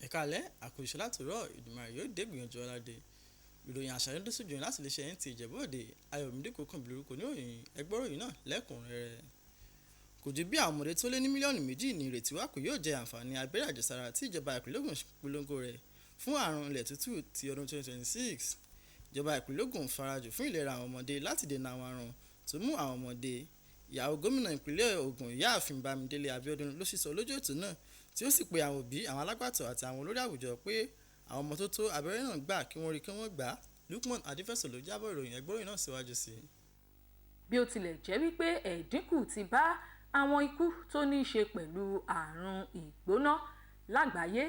Ẹ̀kaalẹ́ àkùnṣe láti rọ̀ Ìdùmarè yóò dé gbìyànjú ọ̀làdé ìròyìn àṣàyàn tó sójú láti lè ṣe Nta Ijebu Ode Ayọ̀mídé kòkan bìlúrúkọ ní òyìn ẹgbọ́ròyìn náà lẹ́kùnrẹ́rẹ́. Kò ju bí àwọn ọmọdé tó lé ní mílíọ̀nù méjì ní ìrètí wà pé yóò jẹ àǹfààní abẹ́rẹ́ àjẹsára tí ìjọba ìpínlẹ̀ Ògùn polongo rẹ̀ fún àrùn ilẹ̀ tútù ti ọdún 2026. Ìjọba ìpínlẹ̀ Ògùn farajù fún ìlera àwọn ọmọdé láti dènà àwọn àrùn tó mú àwọn ọmọdé. Ìyàwó gómìnà ìpínlẹ̀ Ògùn Ìyáàfin Bámidélé Abíọ́dún ló sísọ lójú ètò náà tí ó sì pe àwọn òbí, àwọn alágbàtọ́ àti àwọn olórí àwùjọ pé àwọn ọmọ tó tó abẹ́rẹ́ náà gbà kí wọ́n rí kí wọ́n gbà á. Lukman Adéfẹ̀sọ ló jábọ̀ ìròyìn ẹgbọ́ròyìn náà síwájú sí i. Bí ó tilẹ̀ jẹ́ wípé ẹ̀dínkù ti bá àwọn ikú tó ní í ṣe pẹ̀lú àrùn ìgbóná lágbàáyé,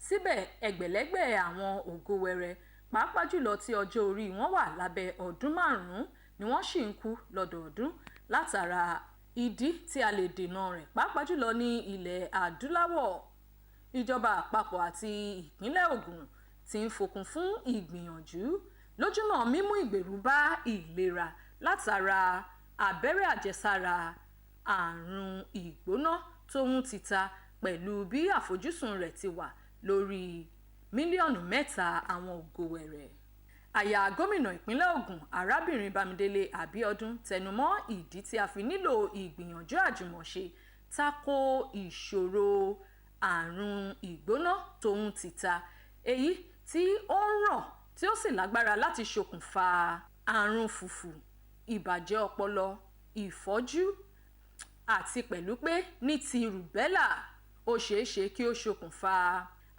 síbẹ̀ ẹgbẹ̀lẹ́gbẹ̀ àwọn ògo wẹrẹ pàápàá jùlọ tí ọjọ́ orí wọn wà lábẹ́ ọdún 5 ni wọ́n sì ń kú lọ́dọọdún látara ìdí tí a lè dènà rẹ̀ pàápàá jùlọ ní ilẹ̀ adúláwọ̀. Ìjọba àpapọ̀ àti ìpínlẹ̀ Ògùn ti ń fòkun fún ìgbìyànjú lójúnà mímú ìgbèrú bá ìlera látara abẹ́rẹ́ àjẹsára àrùn ìgbóná tó ń tita pẹ̀lú bí àfojúsùn rẹ̀ ti wà lórí mílíọ̀nù 3 àwọn ògo wẹrẹ. Aya gómìnà ìpínlẹ̀ Ògùn arábìnrin Bámidélé Abíọ́dún tẹnumọ́ ìdí tí a fi nílò ìgbìyànjú àjùmọ̀ṣe tako ìṣòro àrùn ìgbóná tó ń tita èyí tí ó ń ràn tí ó sì lágbára láti ṣokùnfà àrùn fùfù, ìbàjẹ́ ọpọlọ, ìfọ́jú àti pẹ̀lú pé ní ti rùbẹ́là ó ṣeéṣe kí ó ṣokùnfà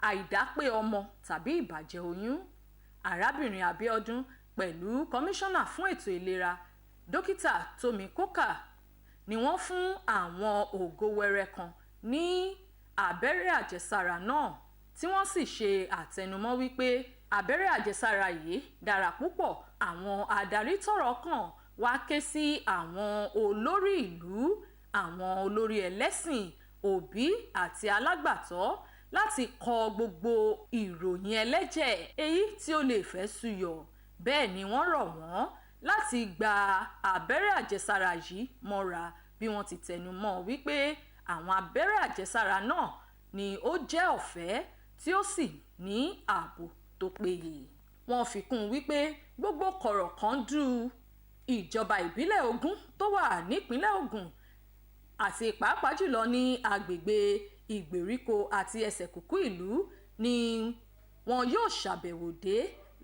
àìdápé ọmọ tàbí ìbàjẹ́ oyún. Arábìnrin Abíọ́dún pẹ̀lú kọmíṣánná fún ètò ìlera dókítà Tómi Kókà ni wọ́n fún àwọn ògo wẹrẹ kan ní abẹ́rẹ́ àjẹsára náà tí wọ́n sì ṣe àtẹnumọ́ wípé abẹ́rẹ́ àjẹsára yìí dára púpọ̀. Àwọn adarí tọ́rọ̀ kàn wá ké sí àwọn olórí ìlú, àwọn olórí ẹlẹ́sìn, òbí àti alágbàtọ́ láti kọ gbogbo ìròyìn ẹlẹ́jẹ̀ èyí tí ó lè fẹ́ súyọ. Bẹ́ẹ̀ ni wọ́n rọ̀ wọ́n láti gba abẹ́rẹ́ àjẹsára yìí mọ́ra bí wọ́n ti tẹnumọ́ wípé àwọn abẹ́rẹ́ àjẹsára náà ni ó jẹ́ ọ̀fẹ́ tí ó sì ní ààbò tó péye. Wọ́n fi kún wípé gbogbo kọ̀rọ̀kọ́ndú ìjọba ìbílẹ̀ Ògùn tó wà nípínlẹ̀ Ògùn àti pàápàá jùlọ ní agbègbè ìgbèríko àti ẹsẹ̀ kùkú ìlú ni wọn yóò ṣàbẹ̀wò dé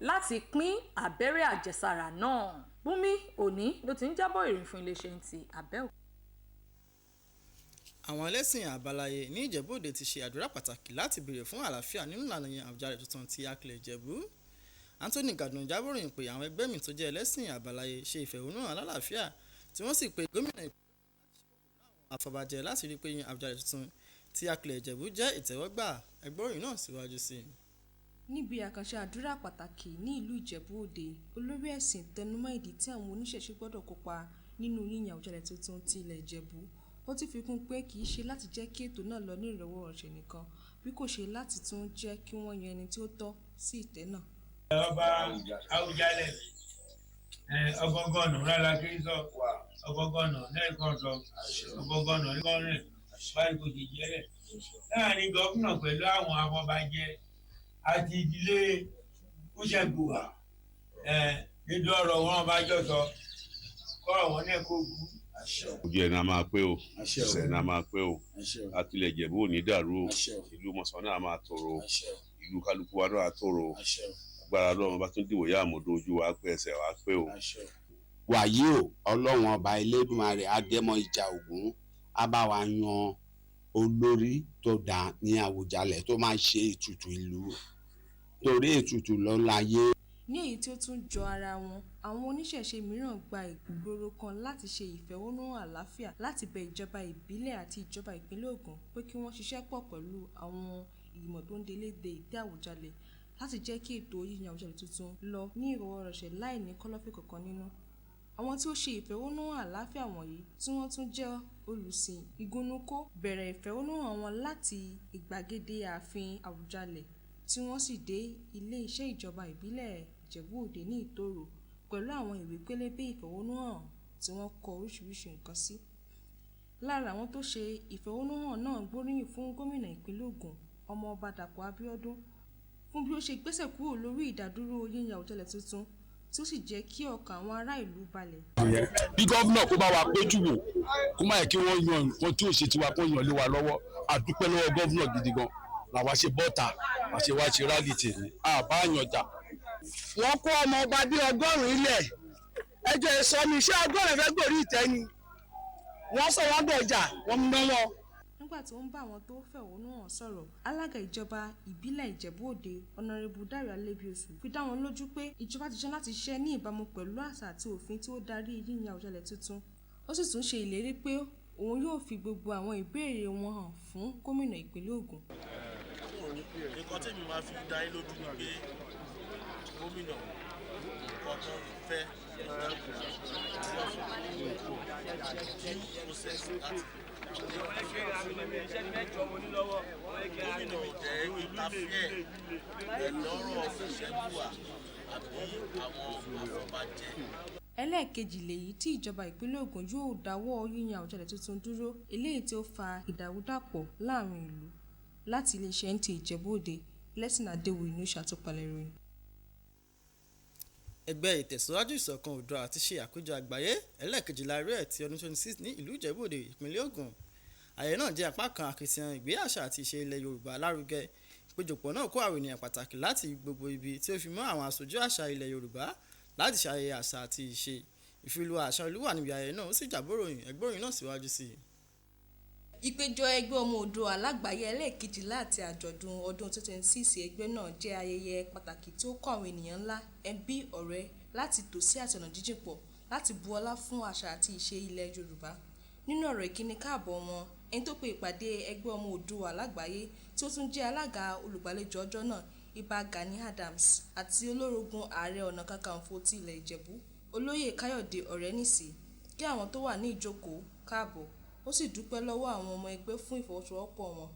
láti pín abẹ́rẹ́ àjẹsára náà. Bùnmi Òní ló ti ń jábọ̀ ìròyìn fún iléeṣẹ́ Nta Abẹ́òkúta. Àwọn ẹlẹ́sìn àbáláyé ní Ìjẹ̀bú Òde ti ṣe àdúrà pàtàkì láti béèrè fún àlàáfíà nínú ìlànà àwùjalè tuntun ti Akilẹ̀ Ìjẹ̀bú. Anthony Gàdùn jábọ̀ ìròyìn pé àwọn ẹgbẹ́ mi tó jẹ́ ẹlẹ́sìn àbáláyé ṣe ìfẹ̀hónúhàn alálàáfíà tí wọ́n sì pe gómìnà àfọ̀bàjẹ́ láti rí pé àwùjalè tuntun tí Akilẹ̀ Ìjẹ̀bú jẹ́ ìtẹ́wọ́gbà. Ẹgbọ́ròyìn náà síwájú sí i. Níbi àkànṣe àdúrà pàtàkì ní ìlú Ìjẹ̀bú Òde, olórí ẹ̀sìn tẹnumọ́ ìdí tí àwọn oníṣẹ̀ṣe gbọ́dọ̀ kópa nínú yíyan àwùjalè tuntun ti ilẹ̀ Ìjẹ̀bú. Ó ti fi kún pé kì í ṣe láti jẹ́ kí ètò náà lọ ní ìrọ̀wọ́rọ̀sẹ̀ nìkan bí kò ṣe láti tún jẹ́ kí wọ́n yan ẹni tí ó tọ́ sí ìtẹ́ náà. Ọba Àwùjalẹ̀ ọgọgọ́nù rárá kí n sọ ọgọgọ́nù lẹ́ẹ̀kan sọ ọgọgọ́nù lẹ́ẹ̀kan báyìí kò sì jẹ́rẹ̀ láàrin gómìnà pẹ̀lú àwọn afọbajẹ àti ìdílé kúṣẹ̀gbùwà nínú ọ̀rọ̀ wọn bá jọ sọ kọ́rọ̀ wọn náà kó gún. Ojú ẹ̀ náà máa pé o, ìṣẹ̀ náà máa pé o, Akilẹ̀ Ìjẹ̀bú ò ní dàrú o, ìlú Mọ̀sán náà máa tòrò o, ìlú kálukú wa náà tòrò o, agbára Ọlọ́run bá tún dìbò yá àmọ́dó ojú wa pé ẹsẹ̀ wa pé o. Wàyí o, Ọlọ́run ọba Elédùmarè Agẹmọ ìjà Ògún á bá wa yan olórí tó dá ní Àwùjalẹ̀ tó máa ṣe ètùtù ìlú torí ètùtù ló láyé. Ní èyí tí ó tún jọ ara wọn, àwọn oníṣẹ̀ṣe mìíràn gba ìgboro kan láti ṣe ìfẹ̀hónúhàn àlàáfíà láti bẹ ìjọba ìbílẹ̀ àti ìjọba ìpínlẹ̀ Ògùn pé kí wọ́n ṣiṣẹ́ pọ̀ pẹ̀lú àwọn ìgbìmọ̀ tó ń délé de ìtẹ́ Àwùjalẹ̀ láti jẹ́ kí ètò yíyan àwùjalè tuntun lọ ní ìrọ̀wọ́rọ̀sẹ̀ láì ní kọ́lọ́fín kankan nínú. Àwọn tí ó ṣe ìfẹ̀hónúhàn àlàáfíà wọ̀nyí tí wọ́n tún jẹ́ olùsìn ìgúnnukó bẹ̀rẹ̀ ìfẹ̀hónúhàn wọn láti ìgbàgede ààfin Àwùjalẹ̀ tí wọ́n sì dé ilé iṣẹ́ ìjọba ìbílẹ̀ Ìjẹ̀bú Òde ní Ìtòrò pẹ̀lú àwọn ìwé pélébé ìfẹ̀hónúhàn tí wọ́n kọ oríṣiríṣi nǹkan sí. Lára àwọn tó ṣe ìfẹ̀hónúhàn náà gbóríyìn fún gómìnà ìpínlẹ̀ Ògùn ọmọọba Dàpọ̀ Abíọ́dún fún bí ó ṣe gbésẹ̀ kúrò lórí ìdádúró yíyan Àwùjalẹ̀ tuntun tí ó sì jẹ́ kí ọkàn àwọn ará ìlú balẹ̀. bí gómìnà kó bá wa péjú wò kó má yẹ kí wọ́n yan nǹkan tí ò ṣe tiwa kó yan lé wa lọ́wọ́ àdúpẹ́ lọ́wọ́ gómìnà gidi gan làwa ṣe bọ́ta àṣẹ wa ṣe rálì tèmi àbá àyànjà. wọ́n kó ọmọ ọba bíi 100 ilẹ̀ ẹjọ́ èso ni iṣẹ́ 100 fẹ́ gbòrí ìtẹ́ ni wọ́n sọ wọ́n dọ̀jà wọ́n mú náwó. nígbà tó ń bá àwọn tó fẹ̀hónú hàn sọ̀rọ̀ alága ìjọba ìbílẹ̀ Ìjẹ̀bú Òde ọ̀nàrẹ́bù Dáre Alébíoṣù fi dá wọn lójú pé ìjọba ti ṣe láti ṣiṣẹ́ ní ìbámu pẹ̀lú àṣà àti òfin tí ó darí yíyan Àwùjalẹ̀ tuntun ó sì tún ṣe ìlérí pé òun yóò fi gbogbo àwọn ìbéèrè wọn hàn fún gómìnà ìpínlẹ̀ Ògùn. nǹkan tí mi máa fi dá yín lójú ni pé gómìnà nǹkan tó fẹ́ gómìnà jẹ́ ìtafẹ́ ẹ̀lọ́rọ̀ ìṣẹ́bùwà àbí àwọn àfọ̀bàjẹ́. ẹlẹ́ẹ̀kejì lèyí tí ìjọba ìpínlẹ̀ Ògùn yóò dáwọ́ yíyan Àwùjalẹ̀ tuntun dúró eléyìí tí ó fa ìdàrúdàpọ̀ láàrin ìlú. láti iléeṣẹ́ Nta Ijebu Ode Blessing Adéwòye ló ṣàtúpalẹ̀ ìròyìn. ẹgbẹ́ ìtẹ̀síwájú ìṣọ̀kan Oòduà àti ṣe àpéjọ àgbáyé ẹlẹ́ẹ̀kejìlá rẹ̀ ti ọdún 26 ní ìlú Ìjẹ̀bú Òde ìpínlẹ̀ Ògùn. àyè náà jẹ́ apá kan akitiyan ìgbé àṣà àti ìṣe ilẹ̀ Yorùbá lárugẹ. ìpéjọpọ̀ náà kó àwọn ènìyàn pàtàkì láti gbogbo ibi tí ó fi mọ́ àwọn aṣojú àṣà ilẹ̀ Yorùbá láti ṣàyẹyẹ àṣà àti ìṣe. ìfìlú àṣà ìlú wà níbi ayẹyẹ náà ó sì jábọ̀ròyìn ẹgbọ́ròyìn náà síwájú sí i. ìpéjọ ẹgbẹ́ ọmọ Oòduà lágbàáyé ẹlẹ́ẹ̀kejìlá àti àjọ̀dún ọdún 2026 ẹgbẹ́ náà jẹ́ ayẹyẹ pàtàkì tí ó kó àwọn ènìyàn ńlá ẹbí ọ̀rẹ́ láti tòsí àti ọ̀nà jíjìn pọ̀ láti bu ọlá fún àṣà àti ìṣe ilẹ̀ Yorùbá. nínú ọ̀rọ̀ ìkíni káàbọ̀ wọn ẹni tó pe ìpàdé ẹgbẹ́ ọmọ Oòduà lágbàáyé tí ó tún jẹ́ alága olùgbàlejò ọjọ́ náà Ìbà Gani Adams àti olórógun ààrẹ ọ̀nà kakanfò ti ilẹ̀ Ìjẹ̀bú olóyè Káyọ̀dé Ọ̀rẹ́nìsì kí àwọn tó wà ní ìjókòó káàbọ̀ ó sì dúpẹ́ lọ́wọ́ àwọn ọmọ ẹgbẹ́ fún ìfọwọ́sowọ́pọ̀ wọn.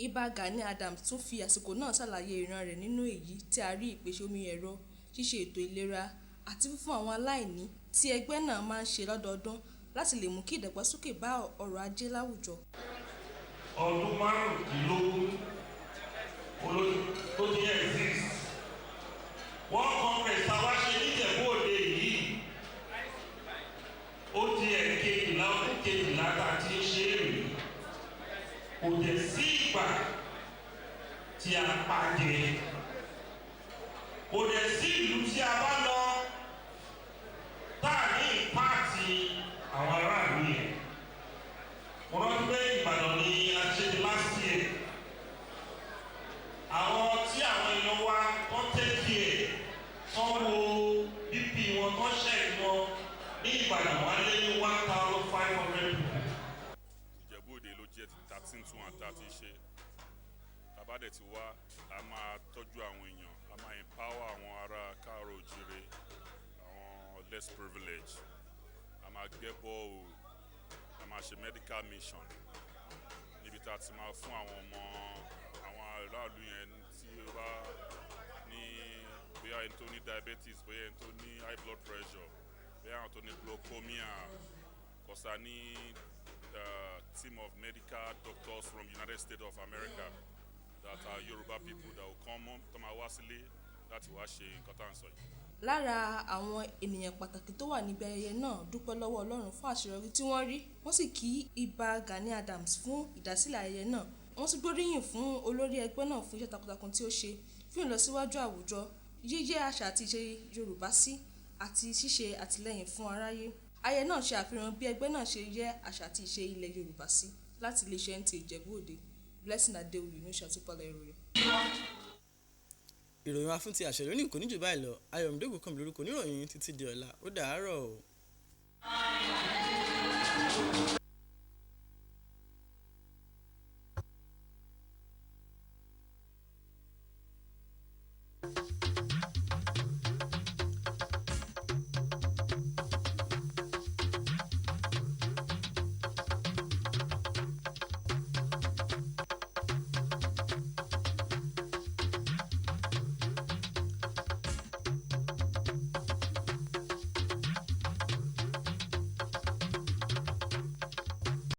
Ìbà Gani Adams tún fi àsìkò náà ṣàlàyé ìran rẹ̀ nínú èyí tí a rí ìpèsè omi ẹ̀rọ ṣíṣe ètò ìlera àti fífún àwọn aláìní tí ẹgbẹ́ náà máa ń ṣe lọ́dọọdún láti lè mú kí ìdàgbàsókè bá ọrọ̀ ajé láwùjọ. ọdún márùndínlógún tó ti exist wọ́n congress àwa ṣe ní Ìjẹ̀bú Òde yìí ó di ẹ̀kejìlá ọdún kejìlá tá a ti ń ṣe é rèé kò dẹ̀ sí ìgbà tí a pàdé kò dẹ̀ sí ìlú tí a bá lọ tá a ní ìpáàtì àwọn aráàlú yẹn mo rántí pé Ìbàdàn ni a ṣe ní last year àwọn tí àwọn èèyàn wa tó tẹ́kì ẹ̀ tó wo bp wọn tó ṣẹ̀kì wọn ní Ìbàdàn wá lé ní 1,500 people. Ìjẹ̀bú Òde ló jẹ́ 13/2 ṣe tabadẹ̀ ti wá a máa tọ́jú àwọn èèyàn a máa empower àwọn ará káàró òjìrè àwọn less privileged a máa gbẹ́ bọ́ọ̀lù a máa ṣe medical mission níbi tá a ti máa fún àwọn ọmọ àwọn aráàlú yẹn tí ó bá ní bóyá ẹni tó ní diabetes bóyá ẹni tó ní high blood pressure bóyá àwọn tó ní glaucomia kọ́sà ní team of medical doctors from United States of America that are Yoruba people that will come home tó máa wá sílé láti wá ṣe nǹkan tá à ń sọ yìí. lára àwọn ènìyàn pàtàkì tó wà níbi ayẹyẹ náà dúpẹ́ lọ́wọ́ Ọlọ́run fún àṣeyọrí tí wọ́n rí wọ́n sì kí Ìbà Gani Adams fún ìdásílẹ̀ ayẹyẹ náà wọ́n sì gbóríyìn fún olórí ẹgbẹ́ náà fún iṣẹ́ takuntakun tí ó ṣe fún ìlọsíwájú àwùjọ yíyẹ àṣà àti ìṣe Yorùbá sí àti ṣíṣe àtìlẹ́yìn fún aráyé. ayẹyẹ náà ṣe àfihàn bí ẹgbẹ́ náà ṣe yẹ àṣà àti ìṣe ilẹ̀ Yorùbá sí láti iléeṣẹ́ Nta Ijebu Ode Blessing Adéwòye ló ṣàtúpalẹ̀ ìròyìn. ìròyìn wa fún ti àṣẹ lónìí kò ní jù báyìí lọ Ayọ̀mídé Ògúnkànmí lórúkọ oníròyìn títí di ọ̀la ó dàárọ̀ o.